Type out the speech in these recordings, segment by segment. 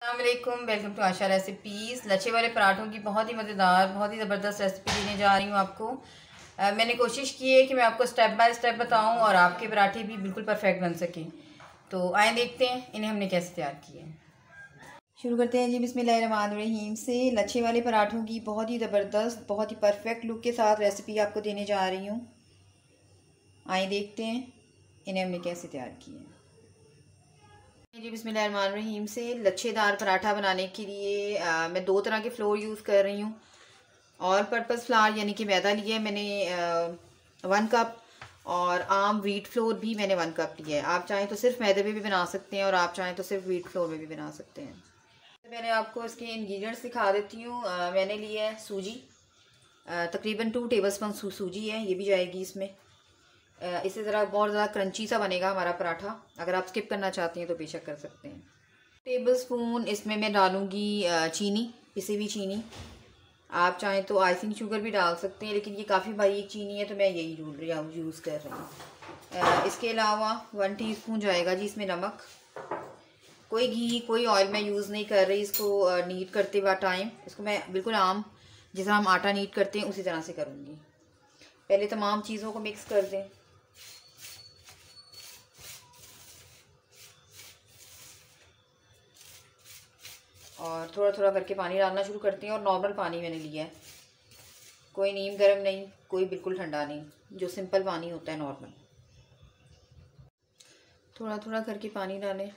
अस्सलामुअलैकुम, welcome to Asha recipes. लच्छे वाले पराठों की बहुत ही मज़ेदार, बहुत ही ज़बरदस्त रेसिपी देने जा रही हूँ आपको। मैंने कोशिश की है कि मैं आपको स्टेप बाय स्टेप बताऊँ और आपके पराठे भी बिल्कुल परफेक्ट बन सकें। तो आए देखते हैं इन्हें हमने कैसे तैयार किया है। शुरू करते हैं जी बिस्मिल्लाहिर्रहमानिर्रहीम से। लच्छे वाले पराठों की बहुत ही ज़बरदस्त, बहुत ही परफेक्ट लुक के साथ रेसिपी आपको देने जा रही हूँ। आए देखते हैं इन्हें हमने कैसे तैयार किया है जी। बिस्मिल्लाहिर्रहमानिर्रहीम से लच्छेदार पराठा बनाने के लिए मैं दो तरह के फ्लोर यूज़ कर रही हूँ। ऑल पर्पज़ फ्लावर यानी कि मैदा लिया है मैंने 1 कप, और आम व्हीट फ्लोर भी मैंने 1 कप लिया है। आप चाहें तो सिर्फ मैदे में भी बना सकते हैं और आप चाहें तो सिर्फ व्हीट फ्लोर में भी बना सकते हैं। मैंने आपको इसके इंग्रेडिएंट्स दिखा देती हूँ। मैंने लिया है सूजी, तकरीबन 2 टेबलस्पून सूजी है, ये भी जाएगी इसमें। इससे ज़रा बहुत ज़्यादा क्रंची सा बनेगा हमारा पराठा। अगर आप स्किप करना चाहते हैं तो बेशक कर सकते हैं। टेबलस्पून इसमें मैं डालूँगी चीनी, पिसी हुई चीनी। आप चाहें तो आइसिंग शुगर भी डाल सकते हैं, लेकिन ये काफ़ी बारीक चीनी है तो मैं यही यूज़ कर रही हूँ। इसके अलावा 1 टीस्पून जाएगा जी इसमें नमक। कोई घी कोई ऑयल मैं यूज़ नहीं कर रही इसको नीट करते हुआ टाइम। इसको मैं बिल्कुल आम जिस तरह हम आटा नीट करते हैं उसी तरह से करूँगी। पहले तमाम चीज़ों को मिक्स कर दें। और थोड़ा थोड़ा करके पानी डालना शुरू करते हैं। और नॉर्मल पानी मैंने लिया है, कोई नीम गर्म नहीं, कोई बिल्कुल ठंडा नहीं, जो सिंपल पानी होता है नॉर्मल। थोड़ा थोड़ा करके पानी डालें।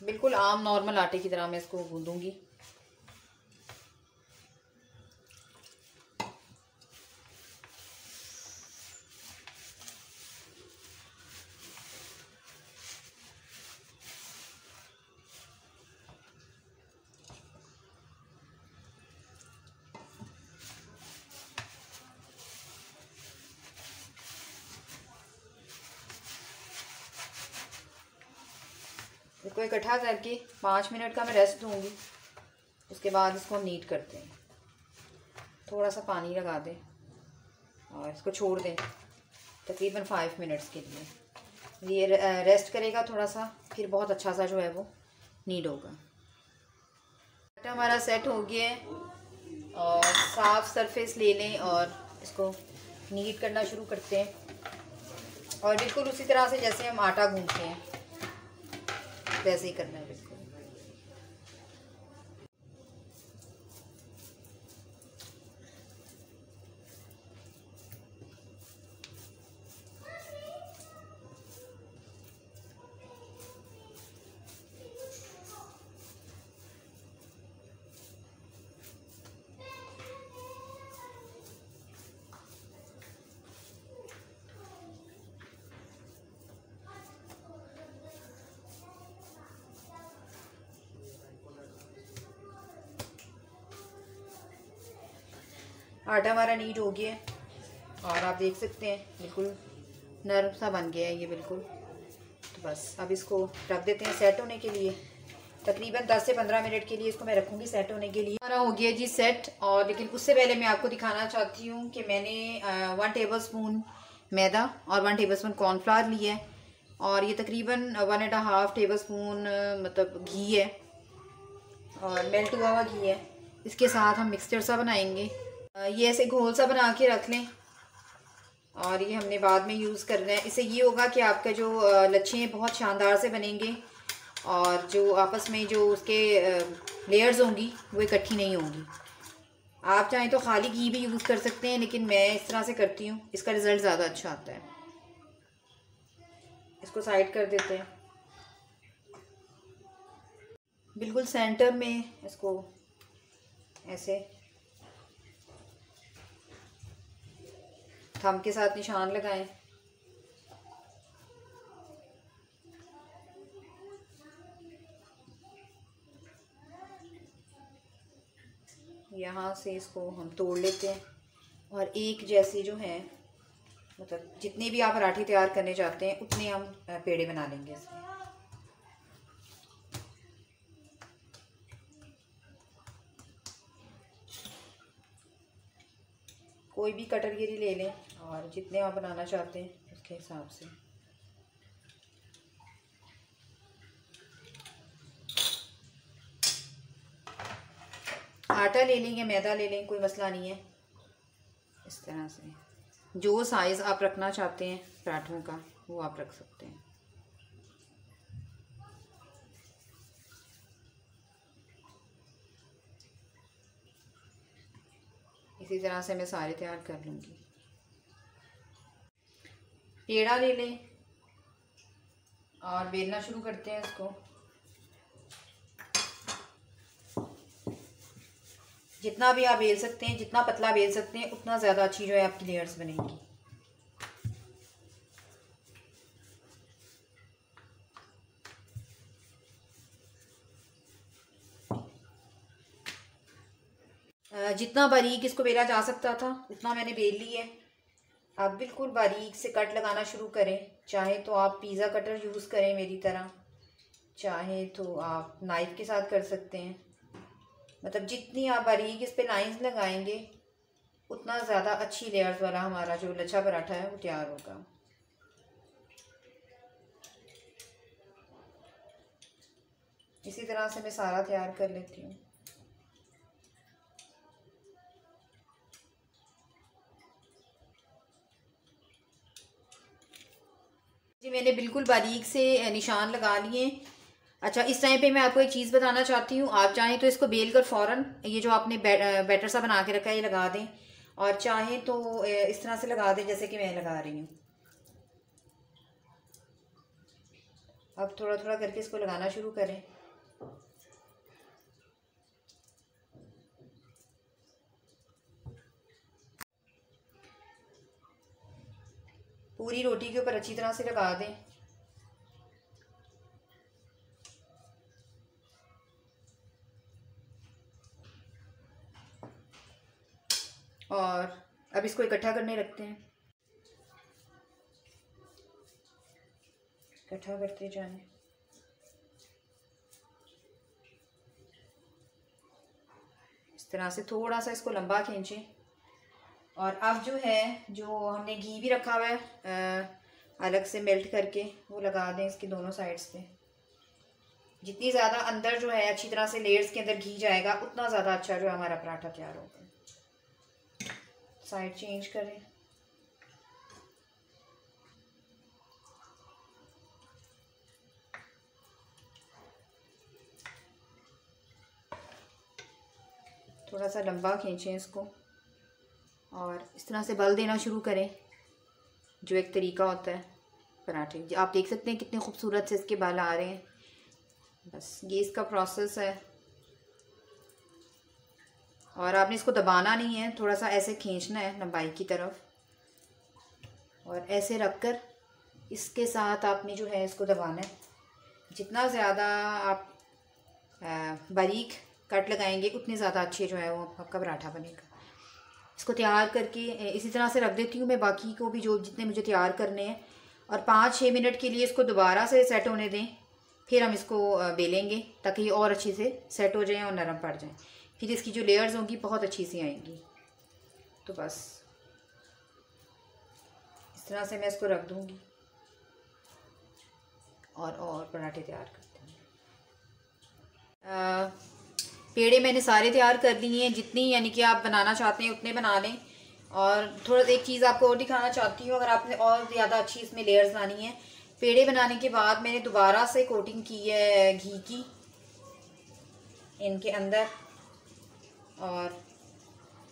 बिल्कुल आम नॉर्मल आटे की तरह मैं इसको गूंदूंगी। इसको इकट्ठा करके 5 मिनट का मैं रेस्ट दूंगी। उसके बाद इसको हम नीट करते हैं। थोड़ा सा पानी लगा दें और इसको छोड़ दें तकरीबन 5 मिनट्स के लिए। ये रेस्ट करेगा थोड़ा सा, फिर बहुत अच्छा सा जो है वो नीट होगा। आटा हमारा सेट हो गया है और साफ़ सरफेस ले लें और इसको नीट करना शुरू करते हैं। और बिल्कुल उसी तरह से जैसे हम आटा गूंथते हैं वैसे ही करना है बिल्कुल। आटा हमारा नीट हो गया है और आप देख सकते हैं बिल्कुल नरम सा बन गया है ये बिल्कुल। तो बस अब इसको रख देते हैं सेट होने के लिए। तकरीबन 10 से 15 मिनट के लिए इसको मैं रखूँगी सेट होने के लिए। हमारा हो गया जी सेट। और लेकिन उससे पहले मैं आपको दिखाना चाहती हूँ कि मैंने 1 टेबलस्पून मैदा और 1 टेबलस्पून कॉर्नफ्लावर लिया है और ये तकरीबन 1.5 टेबलस्पून मतलब घी है और मेल्ट हुआ हुआ घी है। इसके साथ हम मिक्सचर सा बनाएंगे। ये ऐसे घोल सा बना के रख लें और ये हमने बाद में यूज़ करना है। इससे ये होगा कि आपका जो लच्छे हैं बहुत शानदार से बनेंगे और जो आपस में जो उसके लेयर्स होंगी वो इकट्ठी नहीं होंगी। आप चाहें तो खाली घी भी यूज़ कर सकते हैं, लेकिन मैं इस तरह से करती हूँ, इसका रिज़ल्ट ज़्यादा अच्छा आता है। इसको साइड कर देते हैं। बिल्कुल सेंटर में इसको ऐसे थंब के साथ निशान लगाएं। यहाँ से इसको हम तोड़ लेते हैं और एक जैसे जो है मतलब जितने भी आप पराठे तैयार करने चाहते हैं उतने हम पेड़े बना लेंगे इसमें। कोई भी कटरगिरी ले लें और जितने आप बनाना चाहते हैं उसके हिसाब से। आटा ले लें या मैदा ले लें, कोई मसला नहीं है। इस तरह से जो साइज़ आप रखना चाहते हैं पराठों का वो आप रख सकते हैं। इसी तरह से मैं सारे तैयार कर लूँगी। पेड़ा ले लें और बेलना शुरू करते हैं इसको। जितना भी आप बेल सकते हैं, जितना पतला बेल सकते हैं, उतना ज़्यादा अच्छी जो है आपकी लेयर्स बनेंगी। जितना बारीक इसको बेला जा सकता था उतना मैंने बेल ली है। आप बिल्कुल बारीक से कट लगाना शुरू करें। चाहे तो आप पिज़्ज़ा कटर यूज़ करें मेरी तरह, चाहे तो आप नाइफ़ के साथ कर सकते हैं। मतलब जितनी आप बारीक इस पे लाइंस लगाएंगे उतना ज़्यादा अच्छी लेयर्स वाला हमारा जो लच्छा पराठा है वो तैयार होगा। इसी तरह से मैं सारा तैयार कर लेती हूँ। जी मैंने बिल्कुल बारीक से निशान लगा लिए। अच्छा, इस टाइम पे मैं आपको एक चीज़ बताना चाहती हूँ। आप चाहें तो इसको बेल कर फ़ौरन ये जो आपने बैटर सा बना के रखा है ये लगा दें, और चाहें तो इस तरह से लगा दें जैसे कि मैं लगा रही हूँ। अब थोड़ा थोड़ा करके इसको लगाना शुरू करें। पूरी रोटी के ऊपर अच्छी तरह से लगा दें। और अब इसको इकट्ठा करने रखते हैं। इकट्ठा करते जाएं। इस तरह से थोड़ा सा इसको लंबा खींचें। और अब जो है, जो हमने घी भी रखा हुआ है अलग से मेल्ट करके, वो लगा दें इसकी दोनों साइड्स पे। जितनी ज़्यादा अंदर जो है अच्छी तरह से लेयर्स के अंदर घी जाएगा उतना ज़्यादा अच्छा जो है हमारा पराठा तैयार होगा। साइड चेंज करें। थोड़ा सा लंबा खींचें इसको और इस तरह से बल देना शुरू करें, जो एक तरीका होता है पराठे। आप देख सकते हैं कितने खूबसूरत से इसके बाल आ रहे हैं। बस ये इसका प्रोसेस है। और आपने इसको दबाना नहीं है, थोड़ा सा ऐसे खींचना है लंबाई की तरफ, और ऐसे रखकर इसके साथ आपने जो है इसको दबाना है। जितना ज़्यादा आप बारीक कट लगाएंगे उतने ज़्यादा अच्छे जो है वो आपका पराठा बनेगा। इसको तैयार करके इसी तरह से रख देती हूँ मैं, बाकी को भी जो जितने मुझे तैयार करने हैं। और 5-6 मिनट के लिए इसको दोबारा से सेट होने दें, फिर हम इसको बेलेंगे ताकि ये और अच्छे से सेट हो जाएं और नरम पड़ जाएं। फिर इसकी जो लेयर्स होंगी बहुत अच्छी सी आएंगी। तो बस इस तरह से मैं इसको रख दूँगी और पराठे तैयार करते हैं। पेड़े मैंने सारे तैयार कर लिए हैं। जितनी यानी कि आप बनाना चाहते हैं उतने बना लें। और थोड़ा एक चीज़ आपको और दिखाना चाहती हूँ, अगर आपने और ज़्यादा अच्छी इसमें लेयर्स लानी है। पेड़े बनाने के बाद मैंने दोबारा से कोटिंग की है घी की इनके अंदर, और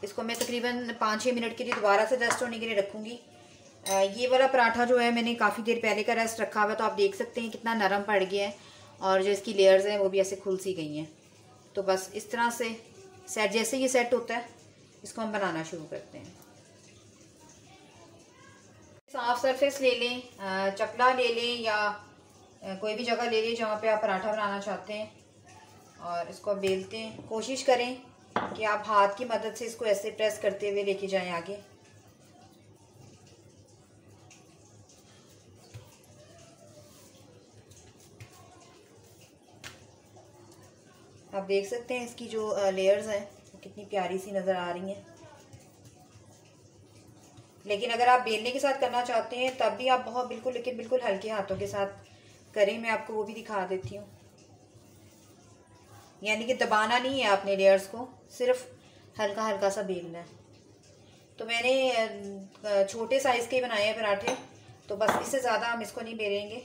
इसको मैं तकरीबन 5-6 मिनट के लिए दोबारा से रेस्ट होने के लिए रखूँगी। ये वाला पराठा जो है मैंने काफ़ी देर पहले का रेस्ट रखा हुआ है, तो आप देख सकते हैं कितना नरम पड़ गया है और जो इसकी लेयर्स हैं वो भी ऐसे खुल सी गई हैं। तो बस इस तरह से सेट, जैसे ये सेट होता है इसको हम बनाना शुरू करते हैं। साफ सरफेस ले लें, चकला ले लें या कोई भी जगह ले लें जहाँ पे आप पराठा बनाना चाहते हैं, और इसको बेलते हैं। कोशिश करें कि आप हाथ की मदद से इसको ऐसे प्रेस करते हुए लेके जाएं आगे। आप देख सकते हैं इसकी जो लेयर्स हैं वो कितनी प्यारी सी नज़र आ रही हैं। लेकिन अगर आप बेलने के साथ करना चाहते हैं तब भी आप बहुत बिल्कुल, लेकिन बिल्कुल हल्के हाथों के साथ करें। मैं आपको वो भी दिखा देती हूँ। यानी कि दबाना नहीं है आपने लेयर्स को, सिर्फ हल्का हल्का सा बेलना है। तो मैंने छोटे साइज़ के बनाए हैं पराठे, तो बस इससे ज़्यादा हम इसको नहीं बेलेंगे।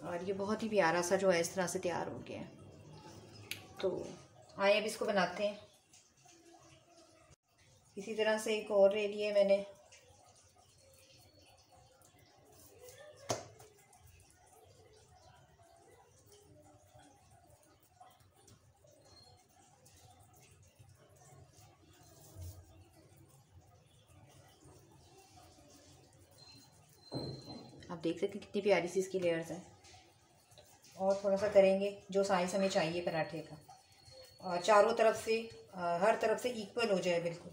और ये बहुत ही प्यारा सा जो है इस तरह से तैयार हो गया है। तो आइए अब इसको बनाते हैं। इसी तरह से एक और ले लिए मैंने। आप देख सकते हैं कितनी प्यारी सी इसकी लेयर्स हैं। और थोड़ा सा करेंगे जो साइज़ हमें चाहिए पराठे का, और चारों तरफ से हर तरफ से इक्वल हो जाए बिल्कुल।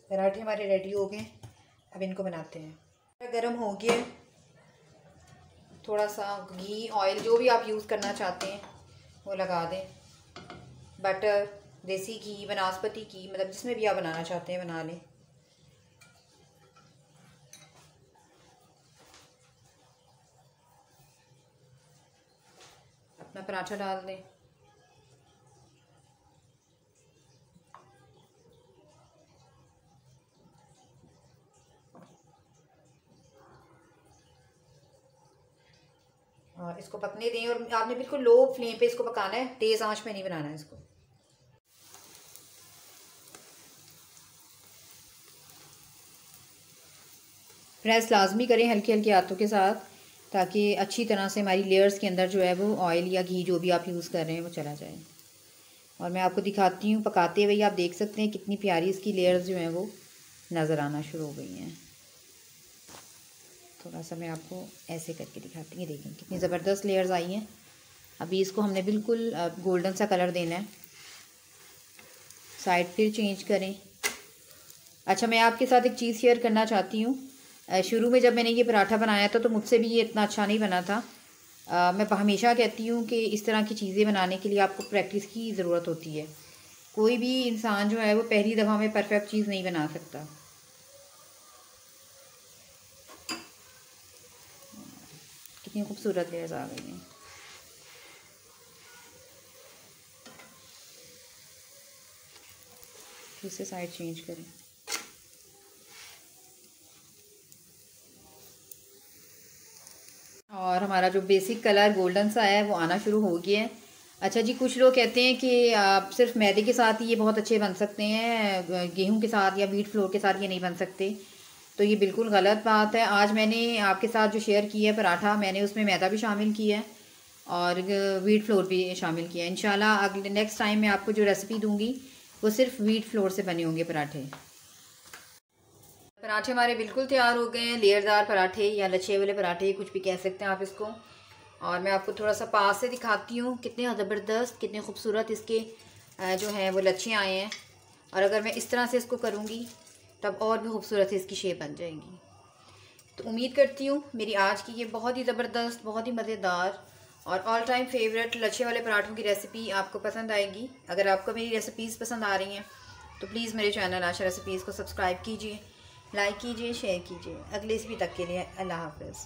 पराठे हमारे रेडी हो गए। अब इनको बनाते हैं। गरम हो गया, थोड़ा सा घी ऑयल जो भी आप यूज़ करना चाहते हैं वो लगा दें। बटर, देसी घी, वनस्पति घी, मतलब जिसमें भी आप बनाना चाहते हैं बना लें। अपना पराठा डाल दें। और इसको पकने दें, और आपने बिल्कुल लो फ्लेम पे इसको पकाना है, तेज़ आंच पे नहीं बनाना है इसको। प्रेस लाजमी करें हल्के हल्के हाथों के साथ, ताकि अच्छी तरह से हमारी लेयर्स के अंदर जो है वो ऑयल या घी जो भी आप यूज़ कर रहे हैं वो चला जाए। और मैं आपको दिखाती हूँ पकाते हुए। आप देख सकते हैं कितनी प्यारी इसकी लेयर्स जो हैं वो नज़र आना शुरू हो गई हैं। थोड़ा सा मैं आपको ऐसे करके दिखाती हूँ। देखें कितनी ज़बरदस्त लेयर्स आई हैं। अभी इसको हमने बिल्कुल गोल्डन सा कलर देना है। साइड फिर चेंज करें। अच्छा, मैं आपके साथ एक चीज़ शेयर करना चाहती हूँ। शुरू में जब मैंने ये पराठा बनाया था तो मुझसे भी ये इतना अच्छा नहीं बना था। मैं हमेशा कहती हूँ कि इस तरह की चीज़ें बनाने के लिए आपको प्रैक्टिस की ज़रूरत होती है। कोई भी इंसान जो है वो पहली दफ़ा में परफेक्ट चीज़ नहीं बना सकता। कितनी खूबसूरत लेयर्स आ गई हैं। फिर से साइड चेंज करें। और हमारा जो बेसिक कलर गोल्डन सा है वो आना शुरू हो गया है। अच्छा जी, कुछ लोग कहते हैं कि आप सिर्फ मैदे के साथ ही ये बहुत अच्छे बन सकते हैं, गेहूं के साथ या व्हीट फ्लोर के साथ ये नहीं बन सकते। तो ये बिल्कुल गलत बात है। आज मैंने आपके साथ जो शेयर किया है पराठा, मैंने उसमें मैदा भी शामिल किया है और व्हीट फ्लोर भी शामिल किया है। इंशाल्लाह अगले नेक्स्ट टाइम मैं आपको जो रेसिपी दूँगी वो सिर्फ व्हीट फ्लोर से बने होंगे पराठे। पराठे हमारे बिल्कुल तैयार हो गए हैं। लेयरदार पराठे या लच्छे वाले पराठे, कुछ भी कह सकते हैं आप इसको। और मैं आपको थोड़ा सा पास से दिखाती हूँ कितने ज़बरदस्त, कितने खूबसूरत इसके जो हैं वो लच्छे आए हैं। और अगर मैं इस तरह से इसको करूँगी तब और भी खूबसूरत इसकी शेप बन जाएगी। तो उम्मीद करती हूँ मेरी आज की ये बहुत ही ज़बरदस्त, बहुत ही मज़ेदार और ऑल टाइम फेवरेट लच्छे वाले पराठों की रेसिपी आपको पसंद आएगी। अगर आपको मेरी रेसिपीज़ पसंद आ रही हैं तो प्लीज़ मेरे चैनल आशा रेसिपीज़ को सब्सक्राइब कीजिए, लाइक कीजिए, शेयर कीजिए। अगले इसी तक के लिए अल्लाह हाफ़िज़।